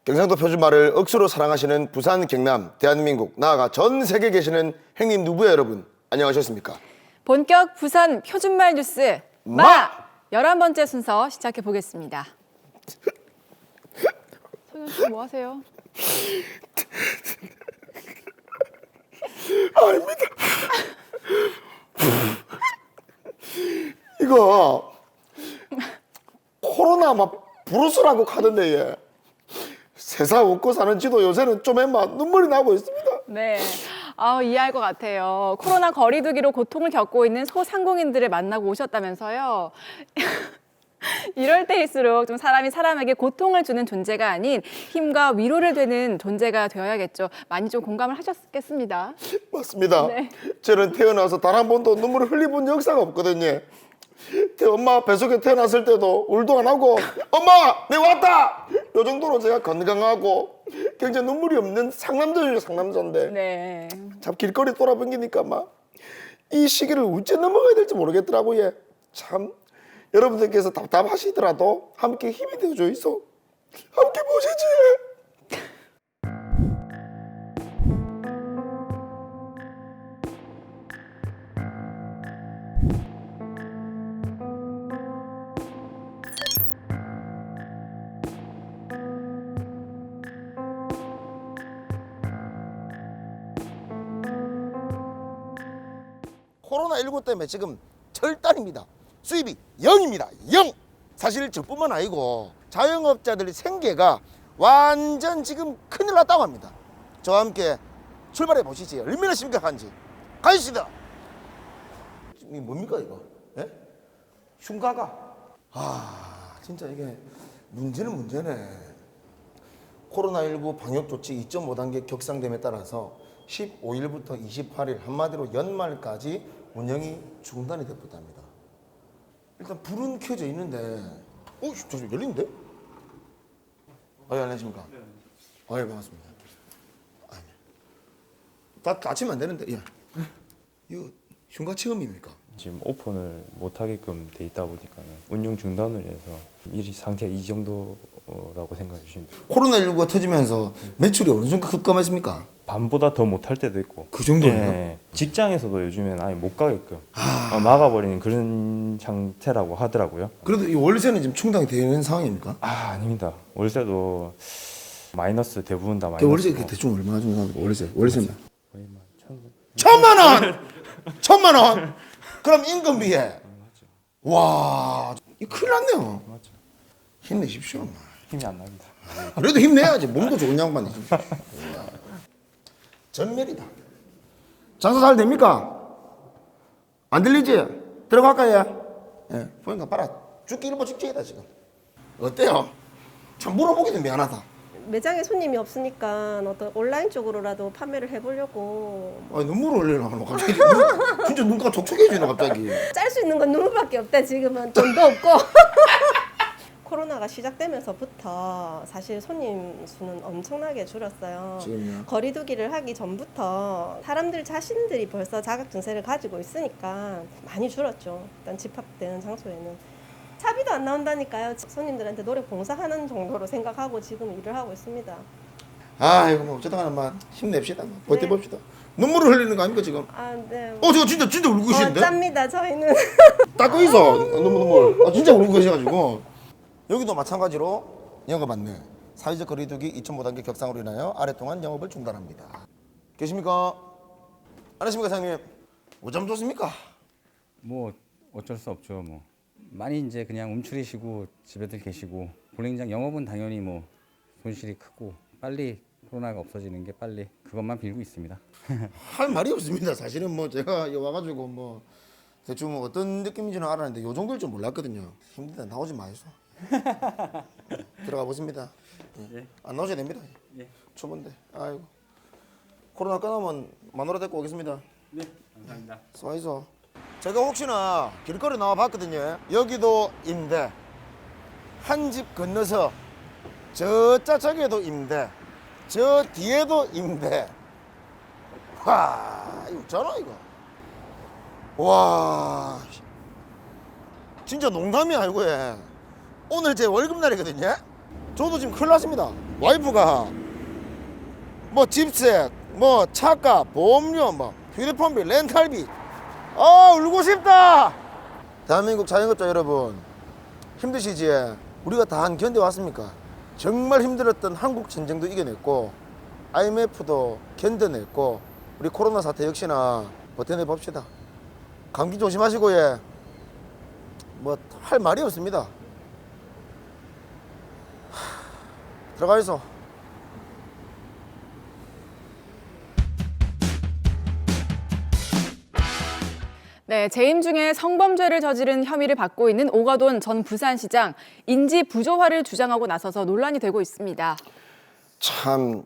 경상도 표준말을 억수로 사랑하시는 부산, 경남, 대한민국, 나아가 전 세계에 계시는 행님 누부야 여러분, 안녕하셨습니까? 본격 부산 표준말 뉴스 마! 11번째 순서 시작해 보겠습니다. 성현 씨 뭐 하세요? 아닙니다. 이거 코로나 막 브루스라고 하던데 얘. 세상 웃고 사는 지도 요새는 좀 눈물이 나고 있습니다. 네. 이해할 것 같아요. 코로나 거리두기로 고통을 겪고 있는 소상공인들을 만나고 오셨다면서요. 이럴 때일수록 좀 사람이 사람에게 고통을 주는 존재가 아닌 힘과 위로를 되는 존재가 되어야겠죠. 많이 좀 공감을 하셨겠습니다. 맞습니다. 네. 저는 태어나서 단 한 번도 눈물을 흘려본 역사가 없거든요. 엄마 뱃속에 태어났을 때도 울도 안 하고 엄마 내가 왔다 요 정도로 제가 건강하고 굉장히 눈물이 없는 상남자예요. 상남자인데 네. 참 길거리 돌아다니니까 막 이 시기를 어째 넘어가야 될지 모르겠더라고요. 참 여러분들께서 답답하시더라도 함께 힘이 되어줘 있어. 함께 보시지. 코로나19 때문에 지금 절단입니다. 수입이 0입니다. 0. 사실 저뿐만 아니고 자영업자들의 생계가 완전 지금 큰일 났다고 합니다. 저와 함께 출발해 보시지. 얼마나 심각한지. 가시다. 이게 뭡니까 이거? 예? 흉가가. 진짜 이게 문제는 문제네. 코로나19 방역조치 2.5단계 격상됨에 따라서 15일부터 28일 한마디로 연말까지 운영이 중단이 됐답니다. 일단 불은 켜져 있는데 저 열린데? 안녕하십니까? 네. 반갑습니다. 다 닫히면 안 되는데 이거 흉가 체험입니까? 지금 오픈을 못하게끔 돼 있다 보니까 운영 중단을 해서 일이 상태가 이 정도라고 생각해 주시면 돼요. 코로나19가 터지면서 매출이 어느 정도 급감했습니까? 반보다 더 못할 때도 있고. 그 정도예요? 네. 직장에서도 요즘엔 아예 못 가게끔 막아버리는 그런 상태라고 하더라고요. 그래도 이 월세는 지금 충당이 되는 상황입니까? 아닙니다. 월세도 마이너스 대부분 다 그 마이너스. 월세 대충 얼마 정도 나옵니까? 월세는? 거의 막 1,000만 원! 1,000만 원! 그럼 임금비에 와 이거 큰일 났네요. 맞죠. 힘내십시오. 힘이 안 납니다. 그래도 힘내야지. 몸도 좋은 양반이지. 전멸이다. 장사 잘 됩니까? 안 들리지? 들어갈까요? 예. 보니까 봐라. 죽기 일보 직전이다 지금. 어때요? 참 물어보기도 미안하다. 매장에 손님이 없으니까 어떤 온라인 쪽으로라도 판매를 해보려고. 눈물을 흘리나 갑자기. 진짜 눈가가 촉촉해지네 갑자기. 짤 수 있는 건 눈물밖에 없다 지금은. 돈도 없고. 코로나가 시작되면서부터 사실 손님 수는 엄청나게 줄었어요. 지금요? 거리두기를 하기 전부터 사람들 자신들이 벌써 자각 증세를 가지고 있으니까 많이 줄었죠. 일단 집합되는 장소에는. 차비도 안 나온다니까요. 손님들한테 노력 봉사하는 정도로 생각하고 지금 일을 하고 있습니다. 이거 뭐 어쨌든 간에 힘냅시다. 버텨봅시다. 눈물을 흘리는 거 아닙니까 지금? 네. 저 진짜 울고 계시는데? 짭니다 저희는. 닦고 있어. 눈물. 진짜 울고 계셔가지고. 여기도 마찬가지로 영업 안내. 사회적 거리두기 2.5단계 격상으로 인하여 아랫 동안 영업을 중단합니다. 계십니까? 안녕하십니까 사장님? 오점 좋습니까? 뭐 어쩔 수 없죠. 뭐 많이 이제 그냥 움츠리시고 집에들 계시고 볼링장 영업은 당연히 뭐 손실이 크고 빨리 코로나가 없어지는 게 빨리 그것만 빌고 있습니다. 할 말이 없습니다. 사실은 뭐 제가 여기 와가지고 뭐 대충 어떤 느낌인지는 알았는데 요 정도일 줄 몰랐거든요. 힘들다 나오지 마이소. 들어가 보십니다. 예. 안 나오셔야 됩니다. 예. 초본데. 아이고. 코로나 끝나면 마누라 데리고 오겠습니다. 네, 감사합니다. 수고하이소. 제가 혹시나 길거리 나와 봤거든요. 여기도 임대. 한 집 건너서 저 짜짝에도 임대. 저 뒤에도 임대. 이거 있잖아 이거. 와 진짜 농담이 아니고 오늘 제 월급날이거든요. 저도 지금 큰일 났습니다. 와이프가 뭐 집세, 뭐 차값, 보험료, 뭐 휴대폰비, 렌탈비, 울고 싶다. 대한민국 자영업자 여러분, 힘드시지? 우리가 다 한 견뎌왔습니까? 정말 힘들었던 한국 전쟁도 이겨냈고 IMF도 견뎌냈고 우리 코로나 사태 역시나 버텨내 봅시다. 감기 조심하시고 뭐 할 말이 없습니다. 들어가 있어. 네, 재임 중에 성범죄를 저지른 혐의를 받고 있는 오거돈 전 부산시장 인지 부조화를 주장하고 나서서 논란이 되고 있습니다. 참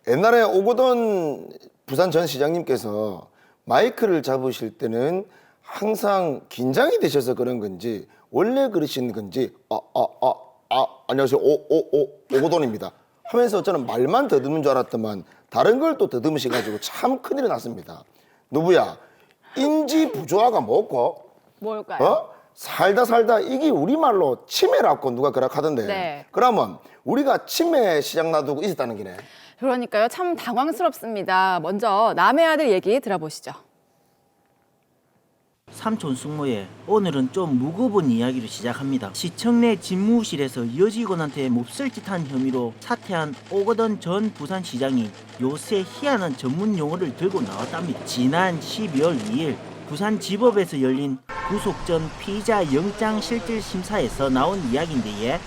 옛날에 오거돈 부산 전 시장님께서 마이크를 잡으실 때는 항상 긴장이 되셔서 그런 건지 원래 그러신 건지 안녕하세요 오거돈입니다 하면서 저는 말만 더듬는 줄 알았더만 다른 걸 또 더듬으셔가지고 참 큰일이 났습니다. 누구야? 인지 부조화가 뭐고? 뭘까요? 살다 이게 우리말로 치매라고 누가 그렇게 네. 그러면 우리가 치매 시장 놔두고 있었다는 기네. 그러니까요, 참 당황스럽습니다. 먼저 남의 아들 얘기 들어보시죠. 삼촌 숙모에 오늘은 좀 무거운 이야기로 시작합니다. 시청 내 집무실에서 여직원한테 몹쓸 짓한 혐의로 사퇴한 오거돈 전 부산시장이 요새 희한한 전문 용어를 들고 나왔답니다. 지난 12월 2일 부산지법에서 열린 구속 전 피의자 영장실질심사에서 나온 이야기인데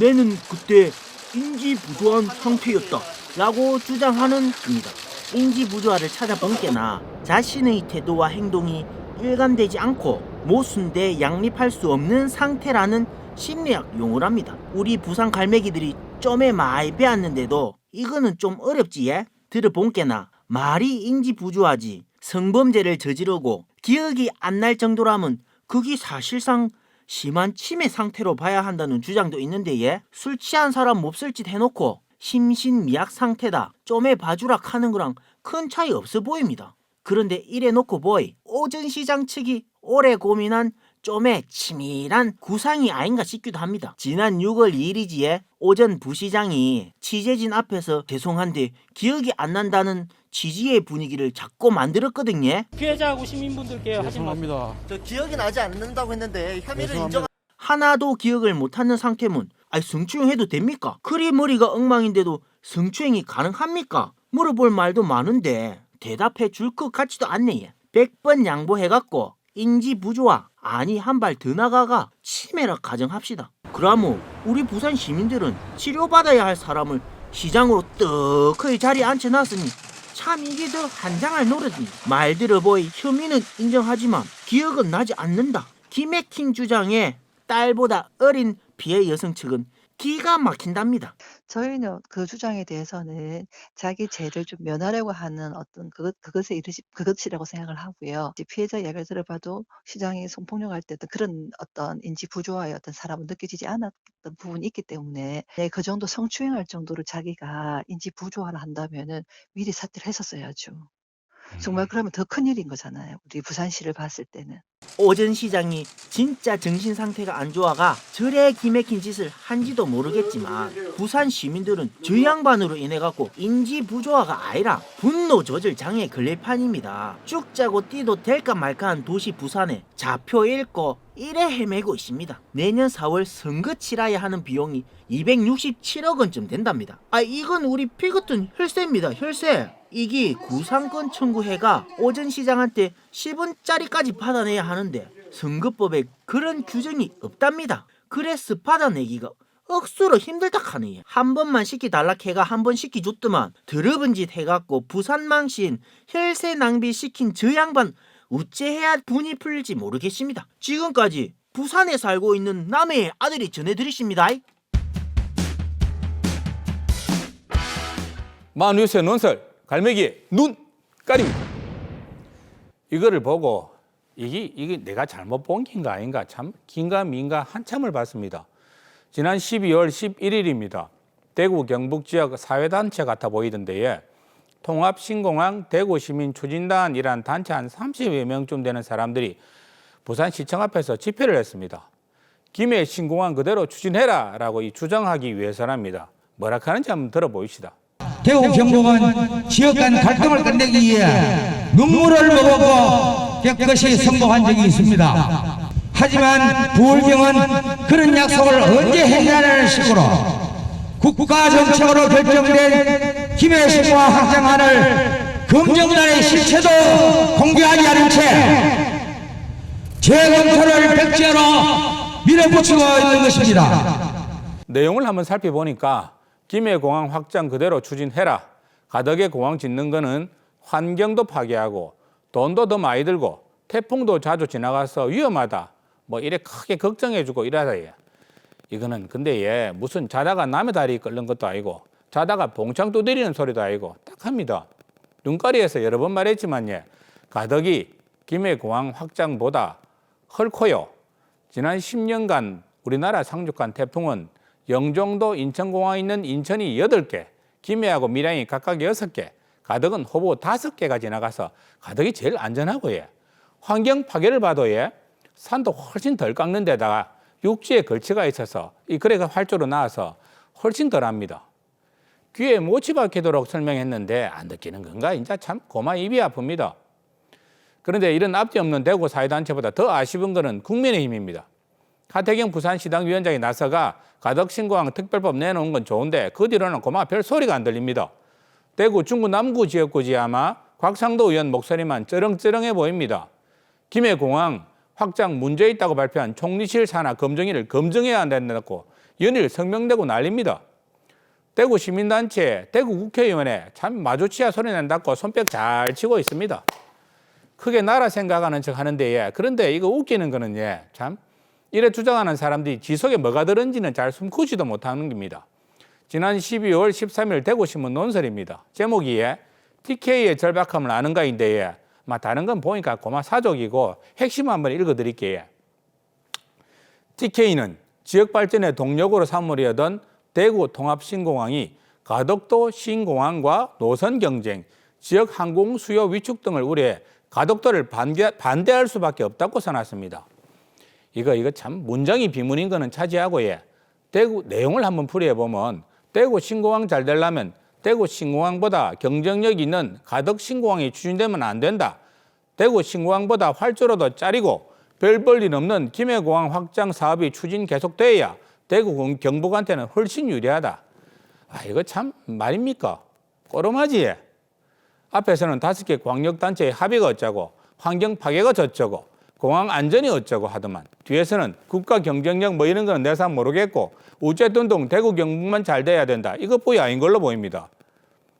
내는 그때 인지부조한 상태였다 라고 주장하는 겁니다. 인지부조화를 찾아본게나 자신의 태도와 행동이 일관되지 않고 모순돼 양립할 수 없는 상태라는 심리학 용어랍니다. 우리 부산 갈매기들이 좀에 많이 배웠는데도 이거는 좀 어렵지 예? 들어본게나 말이 인지부조하지 성범죄를 저지르고 기억이 안 날 정도라면 그게 사실상 심한 치매 상태로 봐야 한다는 주장도 있는데 예? 술 취한 사람 몹쓸 짓 해놓고 심신미약 상태다 좀에 봐주라 하는 거랑 큰 차이 없어 보입니다. 그런데 이래놓고 보이 오전 시장 측이 오래 고민한 좀의 치밀한 구상이 아닌가 싶기도 합니다. 지난 6월 2일이지에 오전 부시장이 취재진 앞에서 죄송한데 기억이 안 난다는 취지의 분위기를 자꾸 만들었거든요. 피해자하고 시민분들께 하신 말씀. 저 기억이 나지 않는다고 했는데 혐의를 인정. 하나도 기억을 못하는 상태면 성추행해도 됩니까? 그리 머리가 엉망인데도 성추행이 가능합니까? 물어볼 말도 많은데 대답해 줄 것 같지도 않네. 100번 양보해갖고 인지부조화 아니 한 발 더 나가가 치매라 가정합시다. 그러면 우리 부산 시민들은 치료받아야 할 사람을 시장으로 떡하니 자리에 앉혀놨으니 참 이게 더 한장할 노릇입니다. 말 들어보이 혐의는 인정하지만 기억은 나지 않는다. 기맥힌 주장에 딸보다 어린 피해 여성 측은 기가 막힌답니다. 저희는 그 주장에 대해서는 자기 죄를 좀 면하려고 하는 어떤 그것이라고 생각을 하고요. 이제 피해자 이야기를 들어봐도 시장이 성폭력할 때도 그런 어떤 인지 부조화의 어떤 사람은 느껴지지 않았던 부분이 있기 때문에 그 정도 성추행할 정도로 자기가 인지 부조화를 한다면은 미리 사퇴를 했었어야죠. 정말 그러면 더 큰일인 거잖아요. 우리 부산시를 봤을 때는. 오전 시장이 진짜 정신 상태가 안 좋아가 저래 기맥힌 짓을 한지도 모르겠지만 부산 시민들은 저 양반으로 인해 갖고 인지 부조화가 아니라 분노 조절 장애 걸릴 판입니다. 쭉 짜고 뛰도 될까 말까한 도시 부산에 좌표 잃고 이래 헤매고 있습니다. 내년 4월 선거 치러야 하는 비용이 267억 원쯤 된답니다. 이건 우리 피 같은 혈세입니다. 혈세. 이게 구상권 청구해가 오전 시장한테 10원짜리까지 받아내야 하는데 선거법에 그런 규정이 없답니다. 그래서 받아내기가 억수로 힘들다 하네. 한 번만 시키달라 해가 한 번 시키줬더만 더러운 짓 해갖고 부산망신 혈세 낭비 시킨 저 양반 어째해야 분이 풀릴지 모르겠습니다. 지금까지 부산에 살고 있는 남의 아들이 전해드리십니다. 만유세 논설 갈매기 눈 까립니다. 이거를 보고 이게 내가 잘못 본 긴가 아닌가 참 긴가민가 한참을 봤습니다. 지난 12월 11일입니다. 대구 경북 지역 사회단체 같아 보이던데 통합신공항 대구시민추진단이란 단체 한 30여 명쯤 되는 사람들이 부산시청 앞에서 집회를 했습니다. 김해 신공항 그대로 추진해라 라고 주장하기 위해서랍니다. 뭐라 하는지 한번 들어보시다. 대구 경북은 지역 간 갈등을 끝내기 위해 눈물을 머금고 깨끗이 선거한 적이 있습니다. 하지만 부울경은 그런 약속을 언제 했냐는 식으로 국가 정책으로 결정된 김해신고와 확장안을 검정단의 실체도 공개하지 않은 채 재검토를 백지화로 밀어붙이고 있는 것입니다. 내용을 한번 살펴보니까 김해공항 확장 그대로 추진해라. 가덕에 공항 짓는 거는 환경도 파괴하고 돈도 더 많이 들고 태풍도 자주 지나가서 위험하다. 뭐 이래 크게 걱정해주고 이러다 얘. 이거는 근데 얘 무슨 자다가 남의 다리 끓는 것도 아니고 자다가 봉창 두드리는 소리도 아니고 딱 합니다. 눈가리에서 여러 번 말했지만 얘 가덕이 김해공항 확장보다 헐코요. 지난 10년간 우리나라 상륙한 태풍은 영종도 인천공항에 있는 인천이 8개, 김해하고 밀양이 각각 6개, 가덕은 호보 5개가 지나가서 가덕이 제일 안전하고 얘. 환경 파괴를 봐도 얘 산도 훨씬 덜 깎는 데다가 육지에 걸치가 있어서 이 거래가 활주로 나와서 훨씬 덜합니다. 귀에 못이 박히도록 설명했는데 안 듣기는 건가? 이제 참 고마 입이 아픕니다. 그런데 이런 앞뒤 없는 대구 사회단체보다 더 아쉬운 것은 국민의힘입니다. 하태경 부산시당위원장이 나서가 가덕신공항 특별법 내놓은 건 좋은데 그 뒤로는 고마 별 소리가 안 들립니다. 대구 중구 남구 지역구지 아마 곽상도 의원 목소리만 쩌렁쩌렁해 보입니다. 김해공항 확장 문제 있다고 발표한 총리실 산하 검증위를 검증해야 한다고 연일 성명내고 난립니다. 대구 시민단체, 대구 국회의원에 참 마주치야 소리 낸다고 손뼉 잘 치고 있습니다. 크게 나라 생각하는 척 하는데 예. 그런데 이거 웃기는 거는 예. 참 이래 주장하는 사람들이 지속에 뭐가 들은지는 잘 숨기지도 못하는 겁니다. 지난 12월 13일 대구신문 논설입니다. 제목이 예. TK의 절박함을 아는가인데 예. 다른 건 보니까 고마 사족이고 핵심 한번 읽어드릴게요. TK는 지역 발전의 동력으로 삼으려던 대구 통합신공항이 가덕도 신공항과 노선 경쟁, 지역 항공 수요 위축 등을 우려해 가덕도를 반대할 수밖에 없다고 써놨습니다. 이거 참 문장이 비문인 거는 차지하고 예. 대구 내용을 한번 풀이해보면 대구 신공항 잘 되려면 대구 신공항보다 경쟁력 있는 가덕 신공항이 추진되면 안 된다. 대구 신공항보다 활주로도 짜리고 별 볼 일 없는 김해공항 확장 사업이 추진 계속돼야 대구 경북한테는 훨씬 유리하다. 이거 참 말입니까? 꼬름하지. 앞에서는 5개 광역단체의 합의가 어쩌고 환경 파괴가 저쩌고 공항 안전이 어쩌고 하더만 뒤에서는 국가 경쟁력 뭐 이런 거는 내사 모르겠고 어쨌든 대구 경북만 잘 돼야 된다. 이것뿐이 아닌 걸로 보입니다.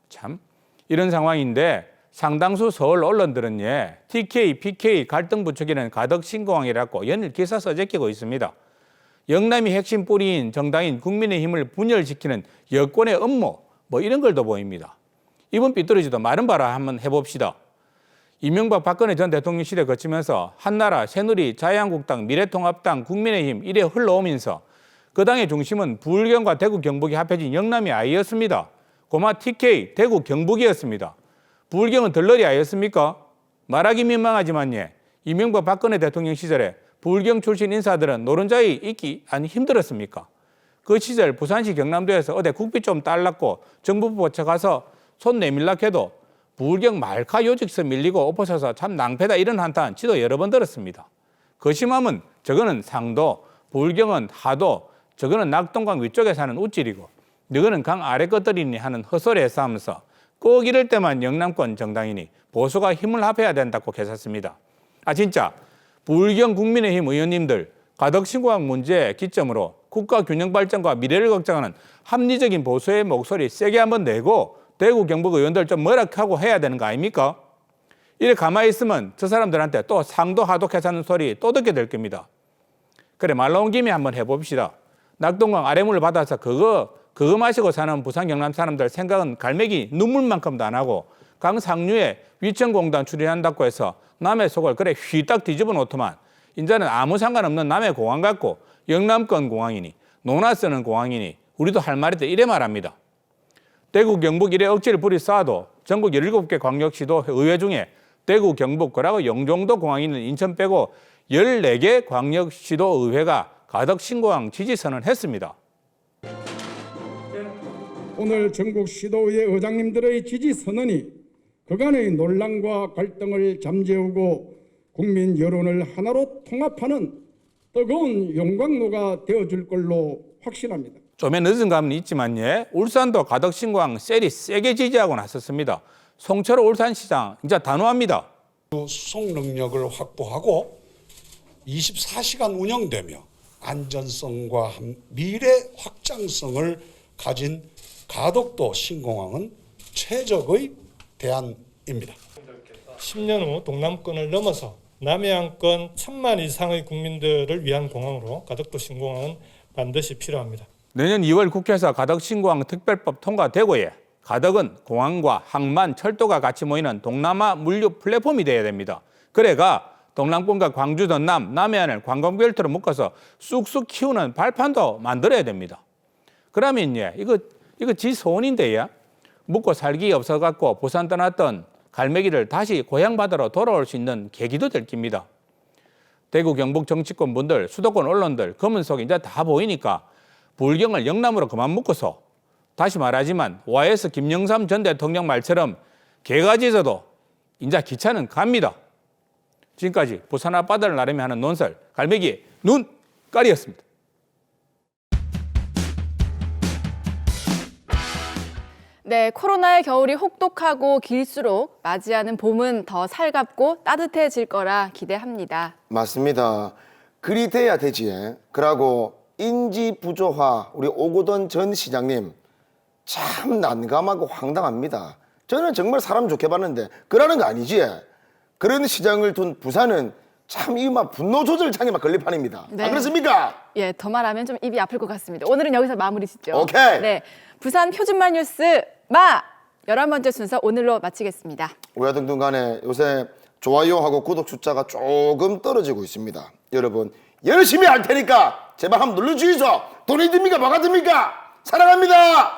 참 이런 상황인데 상당수 서울 언론들은 예, TK, PK 갈등 부추기는 가덕 신공항이라고 연일 기사 써제끼고 있습니다. 영남이 핵심 뿌리인 정당인 국민의힘을 분열시키는 여권의 업무 뭐 이런 걸도 보입니다. 이번 삐뚤어지도 마른 바라 한번 해봅시다. 이명박 박근혜 전 대통령 시대 거치면서 한나라, 새누리, 자유한국당, 미래통합당, 국민의힘 이래 흘러오면서 그 당의 중심은 부울경과 대구 경북이 합해진 영남이 아니었습니다. 고마 TK, 대구 경북이었습니다. 부울경은 덜러리 아니었습니까? 말하기 민망하지만 예, 이명박 박근혜 대통령 시절에 부울경 출신 인사들은 노른자에 있기 아니 힘들었습니까? 그 시절 부산시 경남도에서 어디 국비 좀 달랐고 정부 보쳐 가서 손 내밀락 해도 부울경 말카 요직서 밀리고 엎어서서 참 낭패다 이런 한탄 지도 여러 번 들었습니다. 그 심함은 저거는 상도, 부울경은 하도, 저거는 낙동강 위쪽에 사는 우질이고 너거는 강 아래 것들이니 하는 헛소리에 싸우면서 꼭 이럴 때만 영남권 정당이니 보수가 힘을 합해야 된다고 개샀습니다. 진짜 부울경 국민의힘 의원님들 가덕신공항 문제 기점으로 국가 균형 발전과 미래를 걱정하는 합리적인 보수의 목소리 세게 한번 내고 대구 경북 의원들 좀 뭐라하고 해야 되는 거 아닙니까? 이래 가만히 있으면 저 사람들한테 또 상도 하도 개사는 소리 또 듣게 될 겁니다. 그래 말 나온 김에 한번 해봅시다. 낙동강 아래물을 받아서 그거 마시고 사는 부산 경남 사람들 생각은 갈매기 눈물만큼도 안 하고 강 상류에 위천공단 출연한다고 해서 남의 속을 그래 휘딱 뒤집어 놓더만 이제는 아무 상관없는 남의 공항 같고 영남권 공항이니 논아 쓰는 공항이니 우리도 할 말이다 이래 말합니다. 대구 경북 이래 억지를 부리 쌓아도 전국 17개 광역시도 의회 중에 대구 경북 그라고 영종도 공항이 있는 인천 빼고 14개 광역시도 의회가 가덕 신공항 지지 선언했습니다. 오늘 전국 시도의회 의장님들의 지지 선언이 그간의 논란과 갈등을 잠재우고 국민 여론을 하나로 통합하는 뜨거운 용광로가 되어줄 걸로 확신합니다. 좀의 늦은 감은 있지만 울산도 가덕 신공항 셀이 세게 지지하고 나섰습니다. 송철호 울산시장 이제 단호합니다. 수송 능력을 확보하고 24시간 운영되며 안전성과 미래 확장성을 가진 가덕도 신공항은 최적의 대안입니다. 10년 후 동남권을 넘어서 남해안권 1,000만 이상의 국민들을 위한 공항으로 가덕도 신공항은 반드시 필요합니다. 내년 2월 국회에서 가덕 신공항 특별법 통과되고에 가덕은 공항과 항만, 철도가 같이 모이는 동남아 물류 플랫폼이 되어야 됩니다. 그래가 동남권과 광주, 전남, 남해안을 관광벨트로 묶어서 쑥쑥 키우는 발판도 만들어야 됩니다. 그러면 이거 지 소원인데 묵고 살기 없어갖고 부산 떠났던 갈매기를 다시 고향 바다로 돌아올 수 있는 계기도 될 겁니다. 대구 경북 정치권 분들, 수도권 언론들 검은속이 이제 다 보이니까 불경을 영남으로 그만 묶어서 다시 말하지만 OIS 김영삼 전 대통령 말처럼 개가지에서도 이제 기차는 갑니다. 지금까지 부산 앞바다를 나름이 하는 논설 갈매기 눈깔이었습니다. 네, 코로나의 겨울이 혹독하고 길수록 맞이하는 봄은 더 살갑고 따뜻해질 거라 기대합니다. 맞습니다. 그리 돼야 되지. 그러고 인지 부조화 우리 오고돈 전 시장님 참 난감하고 황당합니다. 저는 정말 사람 좋게 봤는데 그러는 거 아니지. 그런 시장을 둔 부산은 참 이 막 분노 조절 장애 막 걸릴 판입니다. 네. 안 그렇습니까? 예, 더 말하면 좀 입이 아플 것 같습니다. 오늘은 여기서 마무리 짓죠. 오케이. 네, 부산 표준말 뉴스 11번째 순서 오늘로 마치겠습니다. 우야등등 간에 요새 좋아요하고 구독 숫자가 조금 떨어지고 있습니다. 여러분 열심히 할 테니까 제발 한번 눌러주이소. 돈이 듭니까? 뭐가 듭니까? 사랑합니다.